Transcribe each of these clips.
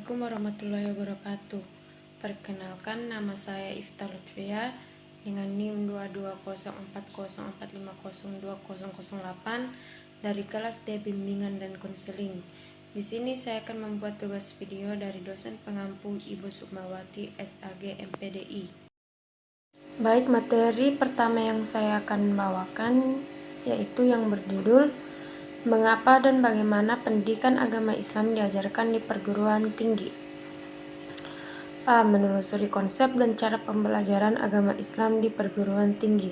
Assalamualaikum warahmatullahi wabarakatuh. Perkenalkan, nama saya Ifta Lutfia dengan NIM 22040450208 dari kelas D Bimbingan dan Konseling. Di sini saya akan membuat tugas video dari dosen pengampu Ibu Sukmawati SAG MPDI. Baik, materi pertama yang saya akan bawakan yaitu yang berjudul Mengapa dan bagaimana pendidikan agama Islam diajarkan di perguruan tinggi? A. Menelusuri konsep dan cara pembelajaran agama Islam di perguruan tinggi.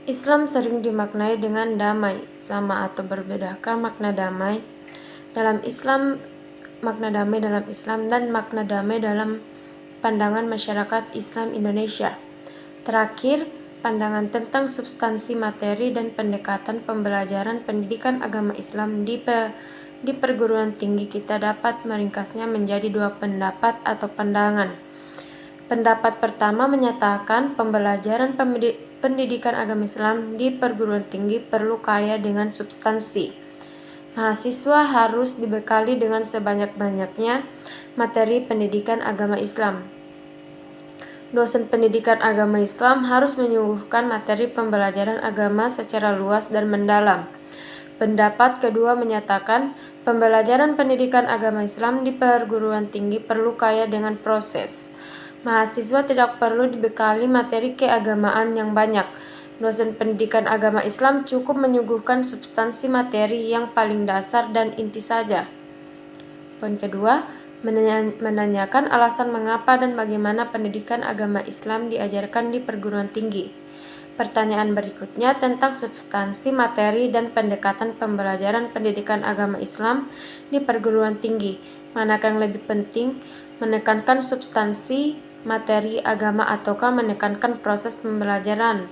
Islam sering dimaknai dengan damai. Sama atau berbedakah makna damai dalam Islam, dan makna damai dalam pandangan masyarakat Islam Indonesia? Terakhir, pandangan tentang substansi materi dan pendekatan pembelajaran pendidikan agama Islam di perguruan tinggi kita dapat meringkasnya menjadi dua pendapat atau pandangan. Pendapat pertama menyatakan pembelajaran pendidikan agama Islam di perguruan tinggi perlu kaya dengan substansi. Mahasiswa harus dibekali dengan sebanyak-banyaknya materi pendidikan agama Islam. Dosen pendidikan agama Islam harus menyuguhkan materi pembelajaran agama secara luas dan mendalam. Pendapat kedua menyatakan pembelajaran pendidikan agama Islam di perguruan tinggi perlu kaya dengan proses. Mahasiswa tidak perlu dibekali materi keagamaan yang banyak. Dosen pendidikan agama Islam cukup menyuguhkan substansi materi yang paling dasar dan inti saja. Poin kedua, menanyakan alasan mengapa dan bagaimana pendidikan agama Islam diajarkan di perguruan tinggi. Pertanyaan berikutnya tentang substansi materi dan pendekatan pembelajaran pendidikan agama Islam di perguruan tinggi. Manakah yang lebih penting, menekankan substansi materi agama ataukah menekankan proses pembelajaran?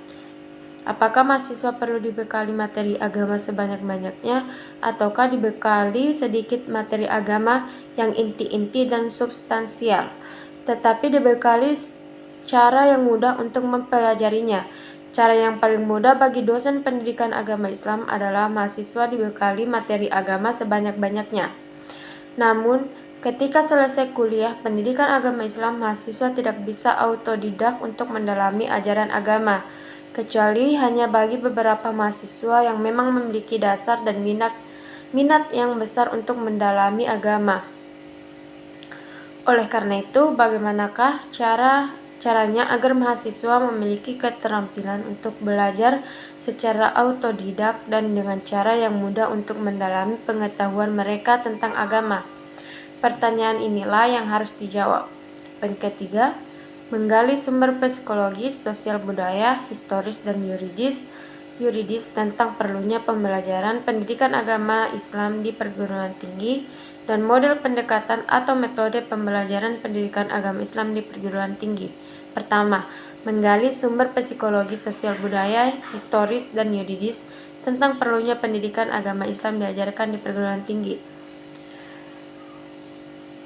Apakah mahasiswa perlu dibekali materi agama sebanyak-banyaknya ataukah dibekali sedikit materi agama yang inti-inti dan substansial, tetapi dibekali cara yang mudah untuk mempelajarinya? Cara yang paling mudah bagi dosen pendidikan agama Islam adalah mahasiswa dibekali materi agama sebanyak-banyaknya. Namun, ketika selesai kuliah pendidikan agama Islam, mahasiswa tidak bisa autodidak untuk mendalami ajaran agama, kecuali hanya bagi beberapa mahasiswa yang memang memiliki dasar dan minat yang besar untuk mendalami agama. Oleh karena itu, bagaimanakah caranya agar mahasiswa memiliki keterampilan untuk belajar secara autodidak dan dengan cara yang mudah untuk mendalami pengetahuan mereka tentang agama? Pertanyaan inilah yang harus dijawab. Poin ketiga, menggali sumber psikologis, sosial budaya, historis, dan yuridis tentang perlunya pembelajaran pendidikan agama Islam di perguruan tinggi dan model pendekatan atau metode pembelajaran pendidikan agama Islam di perguruan tinggi. Pertama, menggali sumber psikologi, sosial budaya, historis, dan yuridis tentang perlunya pendidikan agama Islam diajarkan di perguruan tinggi.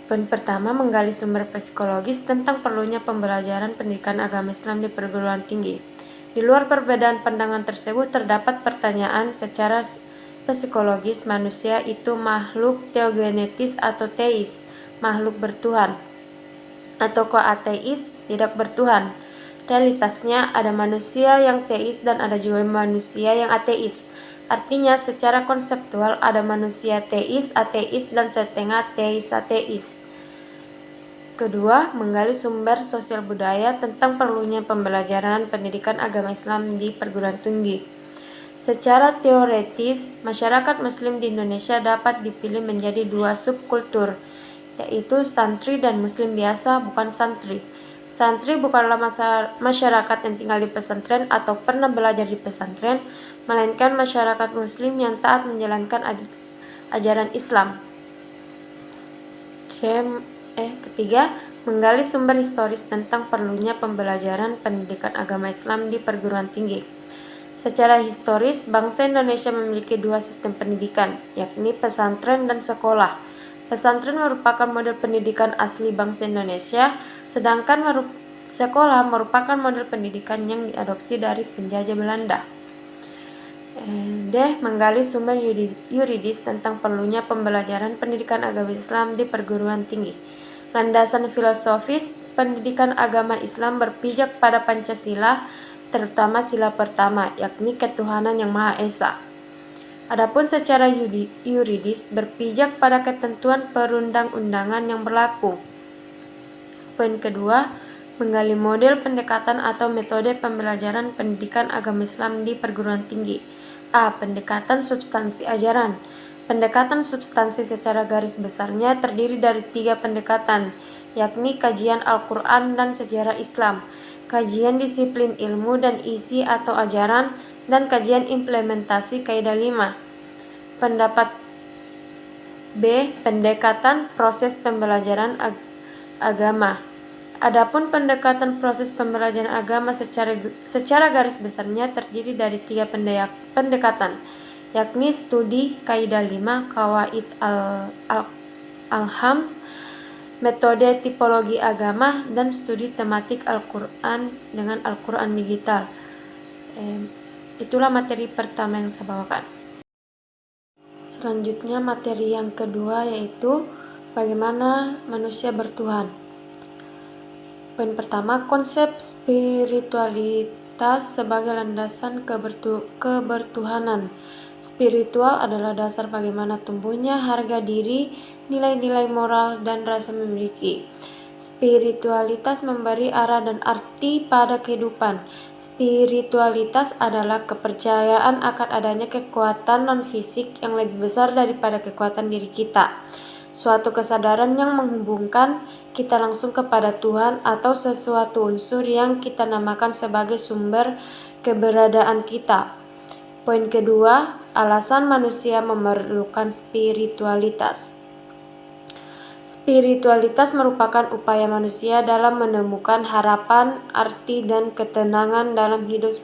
Poin pertama, menggali sumber psikologis tentang perlunya pembelajaran pendidikan agama Islam di perguruan tinggi. Di luar perbedaan pandangan tersebut, terdapat pertanyaan secara psikologis, manusia itu makhluk teogenetis atau teis, makhluk bertuhan, ataukah ateis, tidak bertuhan? Realitasnya, ada manusia yang teis dan ada juga manusia yang ateis. Artinya, secara konseptual ada manusia teis, ateis, dan setengah teis-ateis. Kedua, menggali sumber sosial budaya tentang perlunya pembelajaran pendidikan agama Islam di perguruan tinggi. Secara teoretis, masyarakat Muslim di Indonesia dapat dipilih menjadi dua subkultur, yaitu santri dan Muslim biasa, bukan santri. Santri bukanlah masyarakat yang tinggal di pesantren atau pernah belajar di pesantren, melainkan masyarakat Muslim yang taat menjalankan ajaran Islam. Ketiga, menggali sumber historis tentang perlunya pembelajaran pendidikan agama Islam di perguruan tinggi. Secara historis, bangsa Indonesia memiliki dua sistem pendidikan, yakni pesantren dan sekolah. Pesantren merupakan model pendidikan asli bangsa Indonesia, sedangkan sekolah merupakan model pendidikan yang diadopsi dari penjajah Belanda. D. Menggali sumber yuridis tentang perlunya pembelajaran pendidikan agama Islam di perguruan tinggi. Landasan filosofis pendidikan agama Islam berpijak pada Pancasila, terutama sila pertama, yakni ketuhanan yang Maha Esa. Adapun secara yuridis berpijak pada ketentuan perundang-undangan yang berlaku. Poin kedua, menggali model pendekatan atau metode pembelajaran pendidikan agama Islam di perguruan tinggi. A. Pendekatan substansi ajaran. Pendekatan substansi secara garis besarnya terdiri dari 3 pendekatan, yakni kajian Al-Quran dan sejarah Islam, kajian disiplin ilmu dan isi atau ajaran, dan kajian implementasi kaidah 5. Pendapat B. Pendekatan proses pembelajaran agama. Adapun pendekatan proses pembelajaran agama secara garis besarnya terdiri dari 3 pendekatan, yakni studi kaidah 5, qawaid al-hams, metode tipologi agama, dan studi tematik Al-Quran dengan Al-Quran digital. Itulah materi pertama yang saya bawakan. Selanjutnya materi yang kedua yaitu bagaimana manusia bertuhan. Poin pertama, konsep spiritualitas sebagai landasan kebertuhanan. Spiritual adalah dasar bagaimana tumbuhnya harga diri, nilai-nilai moral, dan rasa memiliki. Spiritualitas memberi arah dan arti pada kehidupan. Spiritualitas adalah kepercayaan akan adanya kekuatan non-fisik yang lebih besar daripada kekuatan diri kita. Suatu kesadaran yang menghubungkan kita langsung kepada Tuhan atau sesuatu unsur yang kita namakan sebagai sumber keberadaan kita. Poin kedua, alasan manusia memerlukan spiritualitas. Spiritualitas merupakan upaya manusia dalam menemukan harapan, arti, dan ketenangan dalam hidup.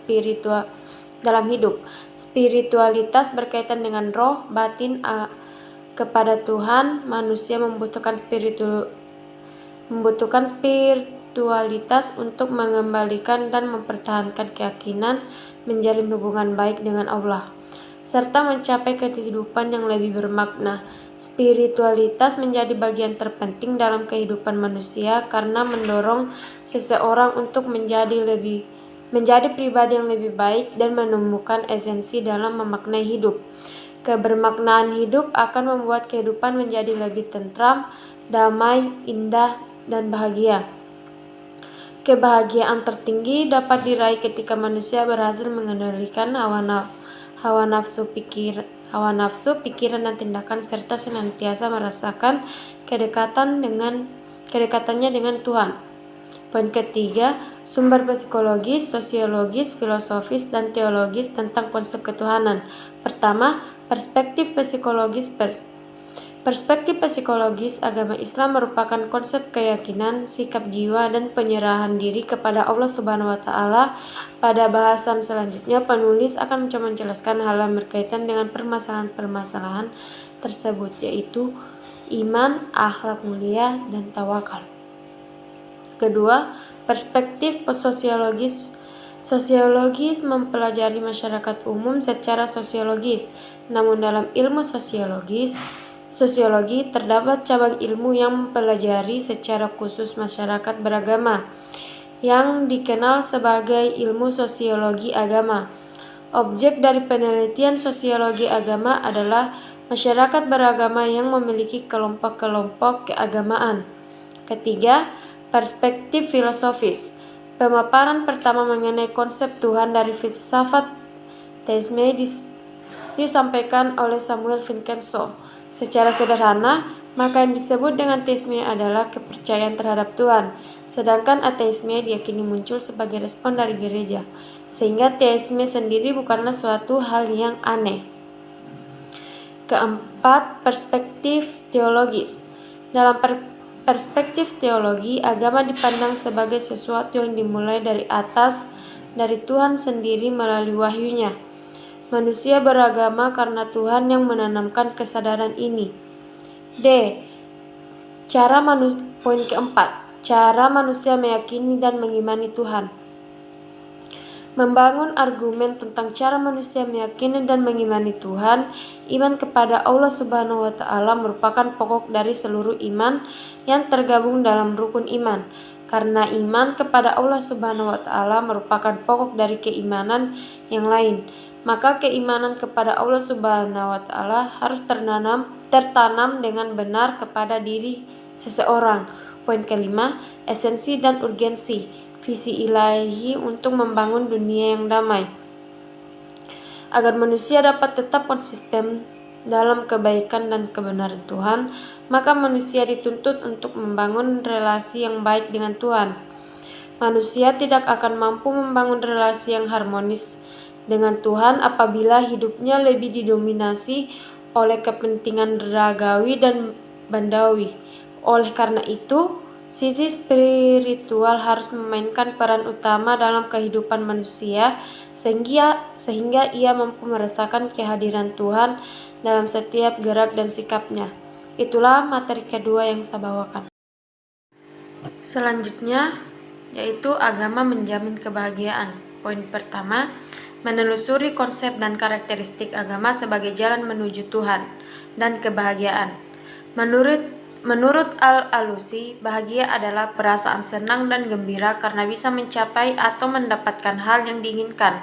Spiritualitas berkaitan dengan roh, batin, kepada Tuhan. Manusia membutuhkan spiritualitas untuk mengembalikan dan mempertahankan keyakinan, menjalin hubungan baik dengan Allah, serta mencapai kehidupan yang lebih bermakna. Spiritualitas menjadi bagian terpenting dalam kehidupan manusia karena mendorong seseorang untuk menjadi pribadi yang lebih baik dan menemukan esensi dalam memaknai hidup. Kebermaknaan hidup akan membuat kehidupan menjadi lebih tentram, damai, indah, dan bahagia. Kebahagiaan tertinggi dapat diraih ketika manusia berhasil mengendalikan hawa nafsu, pikiran, dan tindakan, serta senantiasa merasakan kedekatannya dengan Tuhan. Poin ketiga, sumber psikologis, sosiologis, filosofis, dan teologis tentang konsep ketuhanan. Pertama, perspektif psikologis. Perspektif psikologis agama Islam merupakan konsep keyakinan, sikap jiwa, dan penyerahan diri kepada Allah Subhanahu wa Ta'ala. Pada bahasan selanjutnya, penulis akan mencoba menjelaskan hal yang berkaitan dengan permasalahan-permasalahan tersebut, yaitu iman, akhlak mulia, dan tawakal. Kedua, perspektif sosiologis. Sosiologis mempelajari masyarakat umum secara sosiologis. Namun dalam ilmu sosiologi terdapat cabang ilmu yang mempelajari secara khusus masyarakat beragama, yang dikenal sebagai ilmu sosiologi agama. Objek dari penelitian sosiologi agama adalah masyarakat beragama yang memiliki kelompok-kelompok keagamaan. Ketiga, perspektif filosofis. Pemaparan pertama mengenai konsep Tuhan dari filsafat teisme disampaikan oleh Samuel Vincenzo. Secara sederhana, maka yang disebut dengan teisme adalah kepercayaan terhadap Tuhan, sedangkan ateisme diyakini muncul sebagai respon dari gereja, sehingga teisme sendiri bukanlah suatu hal yang aneh. Keempat, perspektif teologis. Dalam perspektif teologi, agama dipandang sebagai sesuatu yang dimulai dari atas, dari Tuhan sendiri melalui wahyunya. Manusia beragama karena Tuhan yang menanamkan kesadaran ini. D. Poin keempat, cara manusia meyakini dan mengimani Tuhan. Membangun argumen tentang cara manusia meyakini dan mengimani Tuhan. Iman kepada Allah Subhanahu wa Ta'ala merupakan pokok dari seluruh iman yang tergabung dalam rukun iman. Karena iman kepada Allah Subhanahu wa Ta'ala merupakan pokok dari keimanan yang lain, maka keimanan kepada Allah Subhanahu wa Ta'ala harus tertanam dengan benar kepada diri seseorang. Poin kelima, esensi dan urgensi visi ilahi untuk membangun dunia yang damai. Agar manusia dapat tetap konsisten dalam kebaikan dan kebenaran Tuhan, maka manusia dituntut untuk membangun relasi yang baik dengan Tuhan. Manusia tidak akan mampu membangun relasi yang harmonis dengan Tuhan apabila hidupnya lebih didominasi oleh kepentingan ragawi dan bandawi. Oleh karena itu, sisi spiritual harus memainkan peran utama dalam kehidupan manusia sehingga ia mampu merasakan kehadiran Tuhan dalam setiap gerak dan sikapnya. Itulah materi kedua yang saya bawakan. Selanjutnya yaitu agama menjamin kebahagiaan. Poin pertama, menelusuri konsep dan karakteristik agama sebagai jalan menuju Tuhan dan kebahagiaan. Menurut Al-Alusi, bahagia adalah perasaan senang dan gembira karena bisa mencapai atau mendapatkan hal yang diinginkan.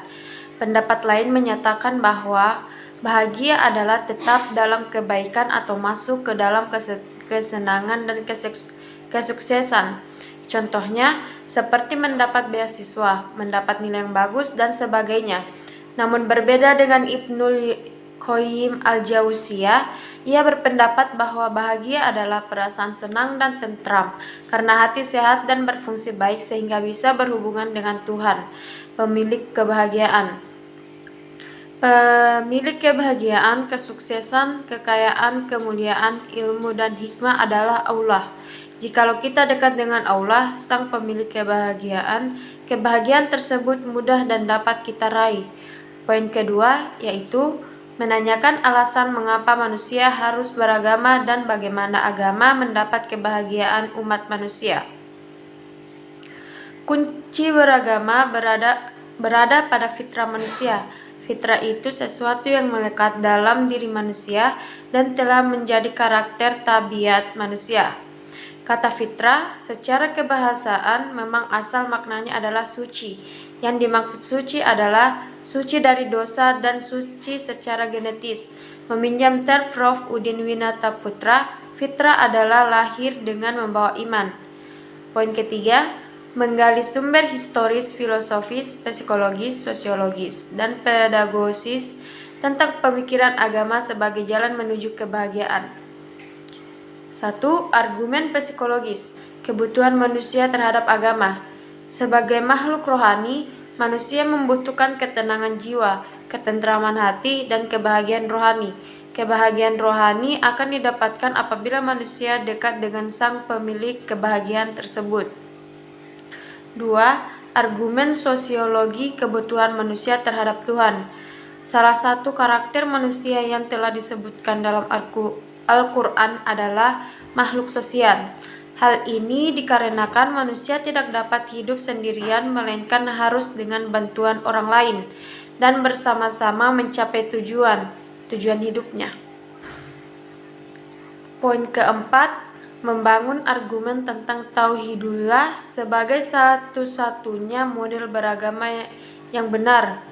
Pendapat lain menyatakan bahwa bahagia adalah tetap dalam kebaikan atau masuk ke dalam kesenangan dan kesuksesan. Contohnya, seperti mendapat beasiswa, mendapat nilai yang bagus, dan sebagainya. Namun berbeda dengan Ibnul Qayyim al-Jauziyah, ia berpendapat bahwa bahagia adalah perasaan senang dan tentram karena hati sehat dan berfungsi baik sehingga bisa berhubungan dengan Tuhan, pemilik kebahagiaan. Pemilik kebahagiaan, kesuksesan, kekayaan, kemuliaan, ilmu, dan hikmah adalah Allah. Jikalau kita dekat dengan Allah, sang pemilik kebahagiaan, kebahagiaan tersebut mudah dan dapat kita raih. Poin kedua yaitu menanyakan alasan mengapa manusia harus beragama dan bagaimana agama mendapat kebahagiaan umat manusia. Kunci beragama berada pada fitrah manusia. Fitrah itu sesuatu yang melekat dalam diri manusia dan telah menjadi karakter tabiat manusia. Kata fitrah secara kebahasaan memang asal maknanya adalah suci. Yang dimaksud suci adalah suci dari dosa dan suci secara genetis. Meminjam term Prof. Udin Winata Putra, fitrah adalah lahir dengan membawa iman. Poin ketiga, menggali sumber historis, filosofis, psikologis, sosiologis, dan pedagogis tentang pemikiran agama sebagai jalan menuju kebahagiaan. 1. Argumen psikologis, kebutuhan manusia terhadap agama. Sebagai makhluk rohani, manusia membutuhkan ketenangan jiwa, ketentraman hati, dan kebahagiaan rohani. Kebahagiaan rohani akan didapatkan apabila manusia dekat dengan sang pemilik kebahagiaan tersebut. 2. Argumen sosiologi kebutuhan manusia terhadap Tuhan. Salah satu karakter manusia yang telah disebutkan dalam Al-Quran adalah makhluk sosial. Hal ini dikarenakan manusia tidak dapat hidup sendirian melainkan harus dengan bantuan orang lain dan bersama-sama mencapai tujuan hidupnya. Poin keempat, membangun argumen tentang tauhidullah sebagai satu-satunya model beragama yang benar.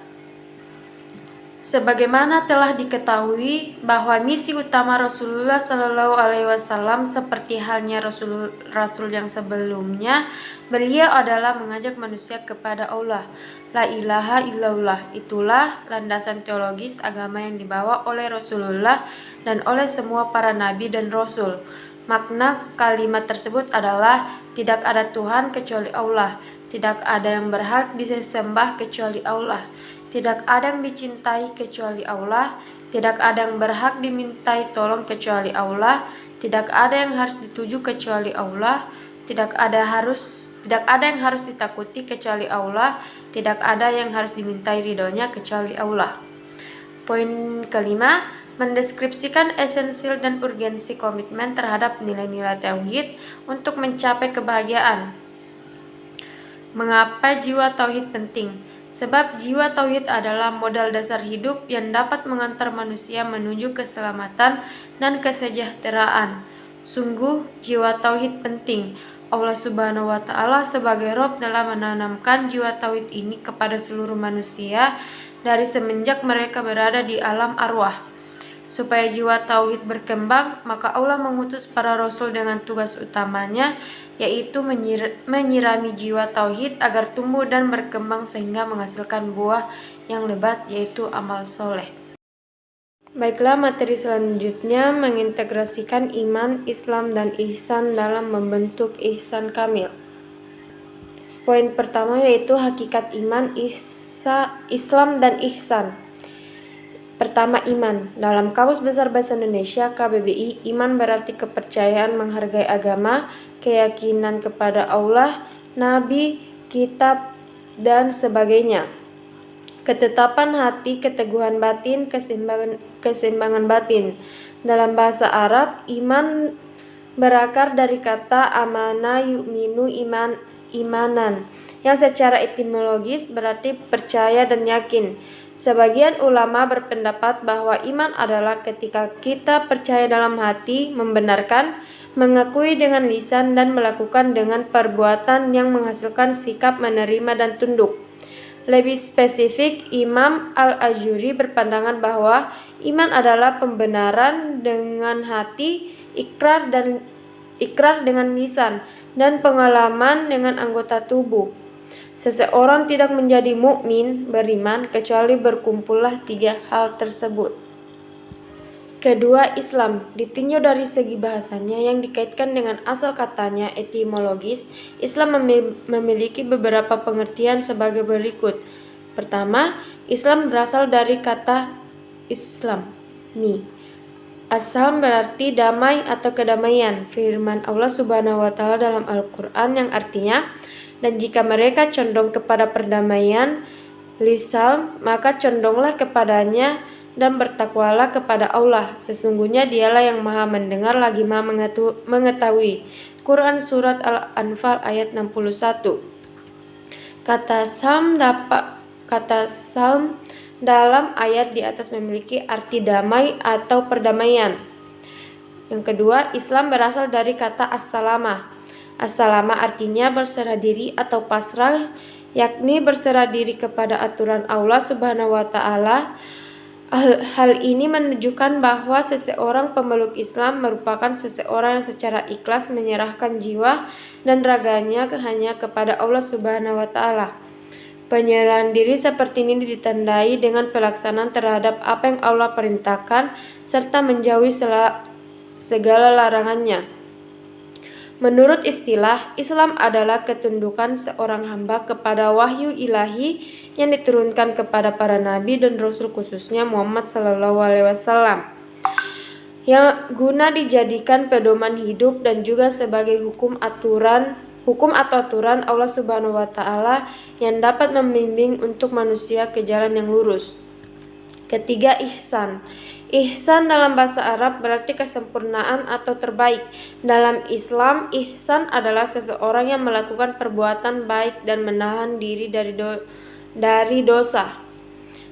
Sebagaimana telah diketahui bahwa misi utama Rasulullah Shallallahu Alaihi Wasallam seperti halnya Rasul yang sebelumnya, beliau adalah mengajak manusia kepada Allah. La ilaha illallah, itulah landasan teologis agama yang dibawa oleh Rasulullah dan oleh semua para nabi dan rasul. Makna kalimat tersebut adalah tidak ada Tuhan kecuali Allah, tidak ada yang berhak disembah kecuali Allah, tidak ada yang dicintai kecuali Allah, tidak ada yang berhak dimintai tolong kecuali Allah, tidak ada yang harus dituju kecuali Allah, tidak ada yang harus ditakuti kecuali Allah, tidak ada yang harus dimintai ridhonya kecuali Allah. Poin kelima, mendeskripsikan esensial dan urgensi komitmen terhadap nilai-nilai tauhid untuk mencapai kebahagiaan. Mengapa jiwa tauhid penting? Sebab jiwa tauhid adalah modal dasar hidup yang dapat mengantar manusia menuju keselamatan dan kesejahteraan. Sungguh, jiwa tauhid penting. Allah Subhanahu wa Ta'ala sebagai Rob telah menanamkan jiwa tauhid ini kepada seluruh manusia dari semenjak mereka berada di alam arwah. Supaya jiwa tauhid berkembang, maka Allah mengutus para rasul dengan tugas utamanya, yaitu menyirami jiwa tauhid agar tumbuh dan berkembang sehingga menghasilkan buah yang lebat, yaitu amal soleh. Baiklah, materi selanjutnya mengintegrasikan iman, Islam, dan ihsan dalam membentuk ihsan kamil. Poin pertama yaitu hakikat iman, Islam, dan ihsan. Pertama, iman. Dalam Kamus Besar Bahasa Indonesia KBBI, iman berarti kepercayaan menghargai agama, keyakinan kepada Allah, Nabi, kitab, dan sebagainya. Ketetapan hati, keteguhan batin, keseimbangan batin. Dalam bahasa Arab, iman berakar dari kata amana yu'minu imanan, yang secara etimologis berarti percaya dan yakin. Sebagian ulama berpendapat bahwa iman adalah ketika kita percaya dalam hati, membenarkan, mengakui dengan lisan, dan melakukan dengan perbuatan yang menghasilkan sikap menerima dan tunduk. Lebih spesifik, Imam Al-Ajuri berpandangan bahwa iman adalah pembenaran dengan hati, ikrar dengan lisan, dan pengalaman dengan anggota tubuh. Seseorang tidak menjadi mukmin beriman kecuali berkumpullah tiga hal tersebut. Kedua, Islam. Ditinjau dari segi bahasanya yang dikaitkan dengan asal katanya etimologis, Islam memiliki beberapa pengertian sebagai berikut. Pertama, Islam berasal dari kata Islami. Asal berarti damai atau kedamaian. Firman Allah Subhanahu wa Ta'ala dalam Al-Qur'an yang artinya, dan jika mereka condong kepada perdamaian lisan, maka condonglah kepadanya dan bertakwalah kepada Allah. Sesungguhnya Dialah yang Maha mendengar lagi Maha mengetahui. Quran Surat Al-Anfal ayat 61. Kata salm dalam ayat di atas memiliki arti damai atau perdamaian. Yang kedua, Islam berasal dari kata as-salamah. As-salamah artinya berserah diri atau pasrah, yakni berserah diri kepada aturan Allah Subhanahu wa Ta'ala. Hal ini menunjukkan bahwa seseorang pemeluk Islam merupakan seseorang yang secara ikhlas menyerahkan jiwa dan raganya hanya kepada Allah Subhanahu wa Ta'ala. Penyerahan diri seperti ini ditandai dengan pelaksanaan terhadap apa yang Allah perintahkan serta menjauhi segala larangannya. Menurut istilah, Islam adalah ketundukan seorang hamba kepada wahyu ilahi yang diturunkan kepada para nabi dan rasul, khususnya Muhammad SAW, yang guna dijadikan pedoman hidup dan juga sebagai hukum atau aturan Allah Subhanahu wa Ta'ala yang dapat membimbing untuk manusia ke jalan yang lurus. Ketiga, ihsan. Ihsan dalam bahasa Arab berarti kesempurnaan atau terbaik. Dalam Islam, ihsan adalah seseorang yang melakukan perbuatan baik dan menahan diri dari dosa.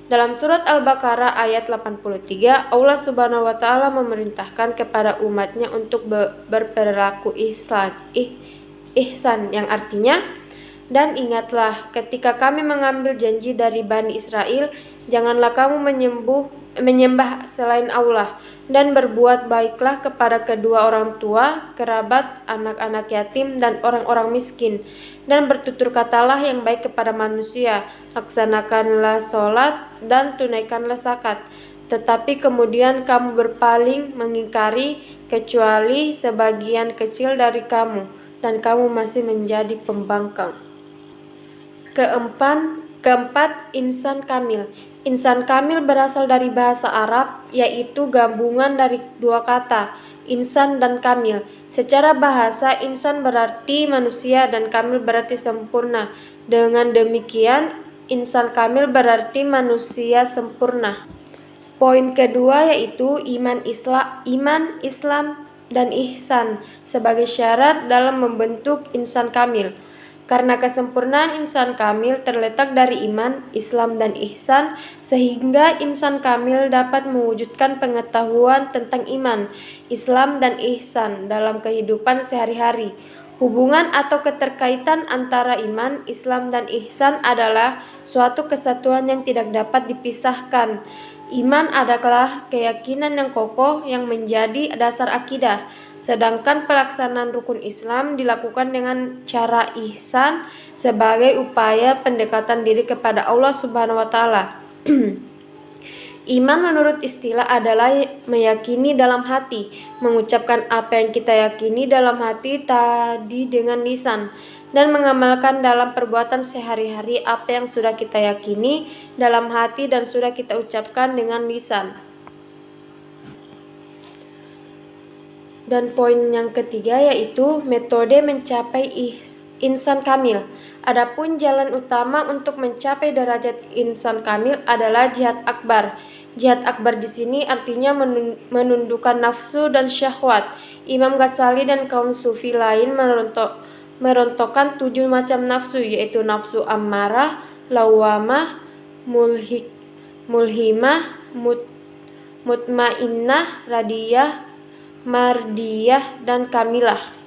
Dalam surat Al-Baqarah ayat 83, Allah Subhanahu wa Ta'ala memerintahkan kepada umatnya untuk berperilaku ihsan yang artinya, dan ingatlah ketika kami mengambil janji dari Bani Israel, janganlah kamu menyembah selain Allah, dan berbuat baiklah kepada kedua orang tua, kerabat, anak-anak yatim, dan orang-orang miskin, dan bertutur katalah yang baik kepada manusia, laksanakanlah sholat dan tunaikanlah zakat. Tetapi kemudian kamu berpaling mengingkari kecuali sebagian kecil dari kamu, dan kamu masih menjadi pembangkang. Keempat, insan kamil. Insan kamil berasal dari bahasa Arab, yaitu gabungan dari dua kata, insan dan kamil. Secara bahasa, insan berarti manusia dan kamil berarti sempurna. Dengan demikian, insan kamil berarti manusia sempurna. Poin kedua yaitu iman, Islam, dan ihsan sebagai syarat dalam membentuk insan kamil. Karena kesempurnaan insan kamil terletak dari iman, Islam, dan ihsan, sehingga insan kamil dapat mewujudkan pengetahuan tentang iman, Islam, dan ihsan dalam kehidupan sehari-hari. Hubungan atau keterkaitan antara iman, Islam, dan ihsan adalah suatu kesatuan yang tidak dapat dipisahkan. Iman adalah keyakinan yang kokoh yang menjadi dasar akidah. Sedangkan pelaksanaan rukun Islam dilakukan dengan cara ihsan sebagai upaya pendekatan diri kepada Allah Subhanahu wa taala. Iman menurut istilah adalah meyakini dalam hati, mengucapkan apa yang kita yakini dalam hati tadi dengan lisan, dan mengamalkan dalam perbuatan sehari-hari apa yang sudah kita yakini dalam hati dan sudah kita ucapkan dengan lisan. Dan poin yang ketiga yaitu metode mencapai insan kamil. Adapun jalan utama untuk mencapai derajat insan kamil adalah jihad akbar. Jihad akbar di sini artinya menundukkan nafsu dan syahwat. Imam Ghazali dan kaum sufi lain merontokkan 7 macam nafsu, yaitu nafsu ammarah, lawamah, mulhimah, mutmainnah, radiyah, mardiyah, dan kamilah.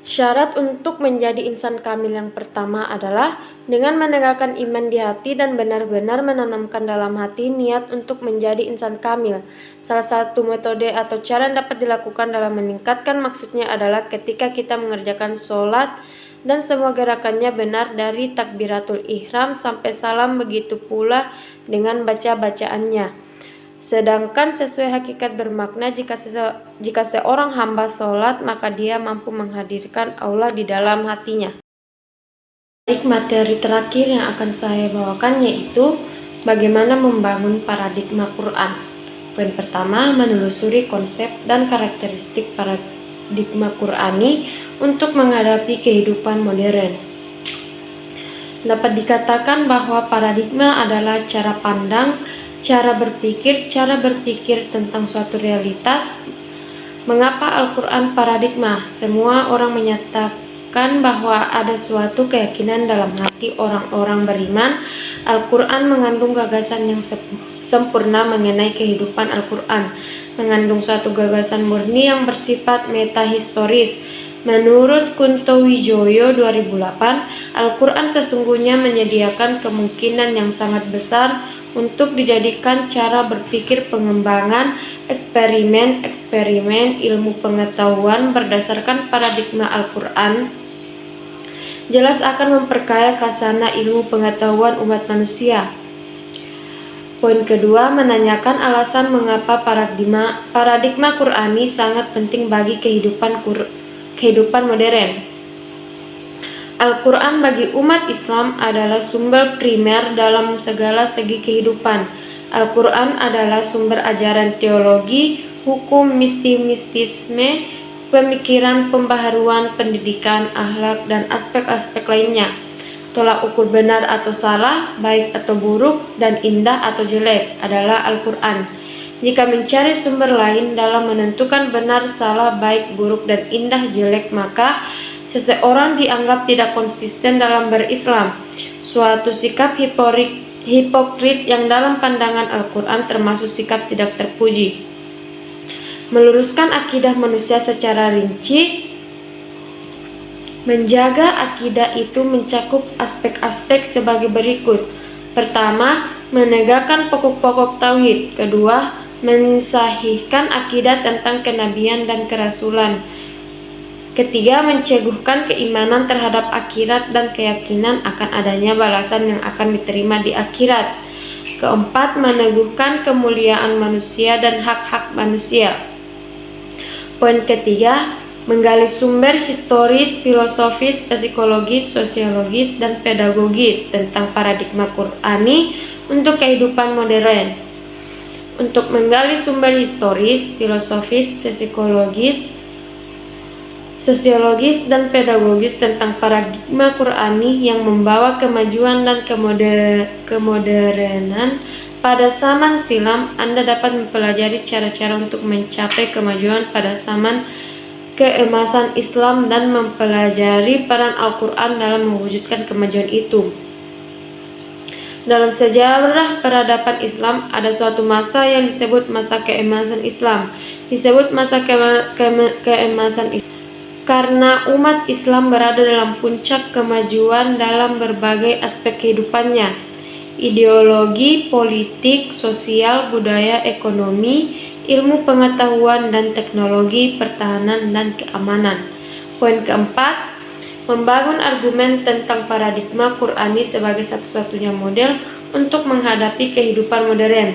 Syarat untuk menjadi insan kamil yang pertama adalah dengan menegakkan iman di hati dan benar-benar menanamkan dalam hati niat untuk menjadi insan kamil. Salah satu metode atau cara yang dapat dilakukan dalam meningkatkan maksudnya adalah ketika kita mengerjakan sholat dan semua gerakannya benar dari takbiratul ihram sampai salam, begitu pula dengan baca-bacaannya. Sedangkan sesuai hakikat bermakna jika seorang hamba sholat, maka dia mampu menghadirkan Allah di dalam hatinya. Baik, materi terakhir yang akan saya bawakan yaitu bagaimana membangun paradigma Quran. Poin pertama, menelusuri konsep dan karakteristik paradigma Qurani untuk menghadapi kehidupan modern. Dapat dikatakan bahwa paradigma adalah cara pandang, cara berpikir tentang suatu realitas. Mengapa Al-Quran paradigma? Semua orang menyatakan bahwa ada suatu keyakinan dalam hati orang-orang beriman. Al-Quran mengandung gagasan yang sempurna mengenai kehidupan. Al-Quran mengandung suatu gagasan murni yang bersifat metahistoris. Menurut Kunto Wijoyo 2008, Al-Quran sesungguhnya menyediakan kemungkinan yang sangat besar untuk dijadikan cara berpikir pengembangan eksperimen ilmu pengetahuan berdasarkan paradigma Al-Quran jelas akan memperkaya khazanah ilmu pengetahuan umat manusia. Poin kedua, menanyakan alasan mengapa paradigma Qurani sangat penting bagi kehidupan modern. Al-Quran bagi umat Islam adalah sumber primer dalam segala segi kehidupan. Al-Quran adalah sumber ajaran teologi, hukum, mistisme, pemikiran, pembaharuan, pendidikan, akhlak, dan aspek-aspek lainnya. Tolak ukur benar atau salah, baik atau buruk, dan indah atau jelek adalah Al-Quran. Jika mencari sumber lain dalam menentukan benar, salah, baik, buruk, dan indah, jelek, maka seseorang dianggap tidak konsisten dalam berislam. Suatu sikap hipokrit yang dalam pandangan Al-Quran termasuk sikap tidak terpuji. Meluruskan akidah manusia secara rinci. Menjaga akidah itu mencakup aspek-aspek sebagai berikut. Pertama, menegakkan pokok-pokok tauhid. Kedua, mensahihkan akidah tentang kenabian dan kerasulan. Ketiga, menceguhkan keimanan terhadap akhirat dan keyakinan akan adanya balasan yang akan diterima di akhirat. Keempat, meneguhkan kemuliaan manusia dan hak-hak manusia. Poin ketiga, menggali sumber historis, filosofis, psikologis, sosiologis, dan pedagogis tentang paradigma Qurani untuk kehidupan modern. Untuk menggali sumber historis, filosofis, psikologis, sosiologis, dan pedagogis tentang paradigma Qurani yang membawa kemajuan dan kemodernan pada zaman silam, Anda dapat mempelajari cara-cara untuk mencapai kemajuan pada zaman keemasan Islam dan mempelajari peran Al-Quran dalam mewujudkan kemajuan itu. Dalam sejarah peradaban Islam, ada suatu masa yang disebut masa keemasan Islam. Disebut masa keemasan Islam karena umat Islam berada dalam puncak kemajuan dalam berbagai aspek kehidupannya. Ideologi, politik, sosial, budaya, ekonomi, ilmu pengetahuan dan teknologi, pertahanan dan keamanan. Poin keempat, membangun argumen tentang paradigma Qur'ani sebagai satu-satunya model untuk menghadapi kehidupan modern.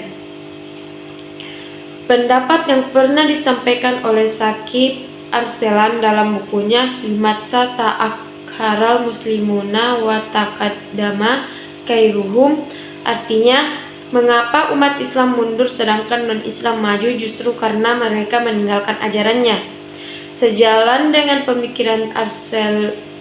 Pendapat yang pernah disampaikan oleh Shakib Arselan dalam bukunya Limadza ta'akharal muslimuna wa taqaddama khairuhum, artinya mengapa umat Islam mundur sedangkan non-Islam maju justru karena mereka meninggalkan ajarannya. Sejalan dengan pemikiran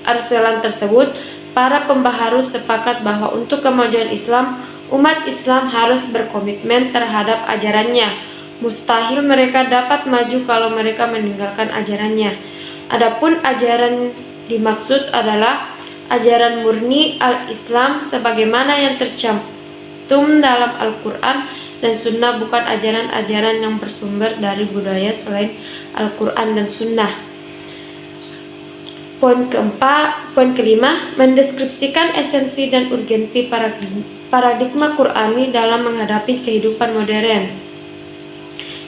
Arselan tersebut, para pembaharu sepakat bahwa untuk kemajuan Islam, umat Islam harus berkomitmen terhadap ajarannya. Mustahil mereka dapat maju kalau mereka meninggalkan ajarannya. Adapun ajaran dimaksud adalah ajaran murni al-Islam sebagaimana yang tercantum dalam Al-Quran dan Sunnah, bukan ajaran-ajaran yang bersumber dari budaya selain Al-Quran dan Sunnah. Poin kelima, mendeskripsikan esensi dan urgensi paradigma Qur'ani dalam menghadapi kehidupan modern.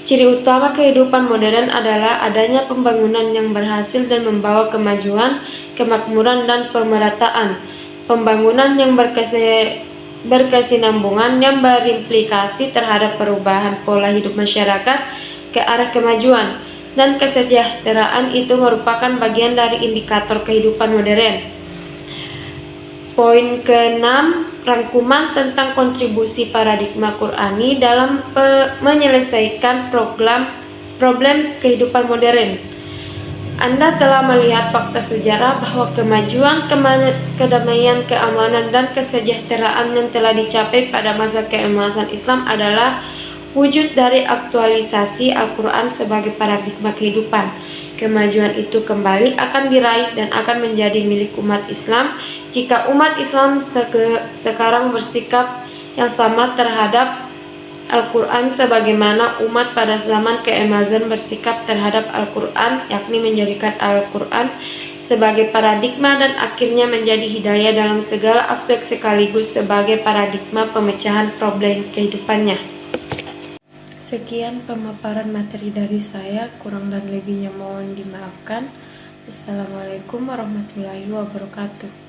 Ciri utama kehidupan modern adalah adanya pembangunan yang berhasil dan membawa kemajuan, kemakmuran, dan pemerataan. Pembangunan yang berkesinambungan yang berimplikasi terhadap perubahan pola hidup masyarakat ke arah kemajuan, dan kesejahteraan itu merupakan bagian dari indikator kehidupan modern. Poin ke-6, rangkuman tentang kontribusi paradigma Qur'ani dalam menyelesaikan problem kehidupan modern. Anda telah melihat fakta sejarah bahwa kemajuan, kedamaian, keamanan, dan kesejahteraan yang telah dicapai pada masa keemasan Islam adalah wujud dari aktualisasi Al-Quran sebagai paradigma kehidupan. Kemajuan itu kembali akan diraih dan akan menjadi milik umat Islam jika umat Islam sekarang bersikap yang sama terhadap Al-Quran sebagaimana umat pada zaman keemasan bersikap terhadap Al-Quran, yakni menjadikan Al-Quran sebagai paradigma dan akhirnya menjadi hidayah dalam segala aspek sekaligus sebagai paradigma pemecahan problem kehidupannya. Sekian pemaparan materi dari saya, kurang dan lebihnya mohon dimaafkan. Assalamualaikum warahmatullahi wabarakatuh.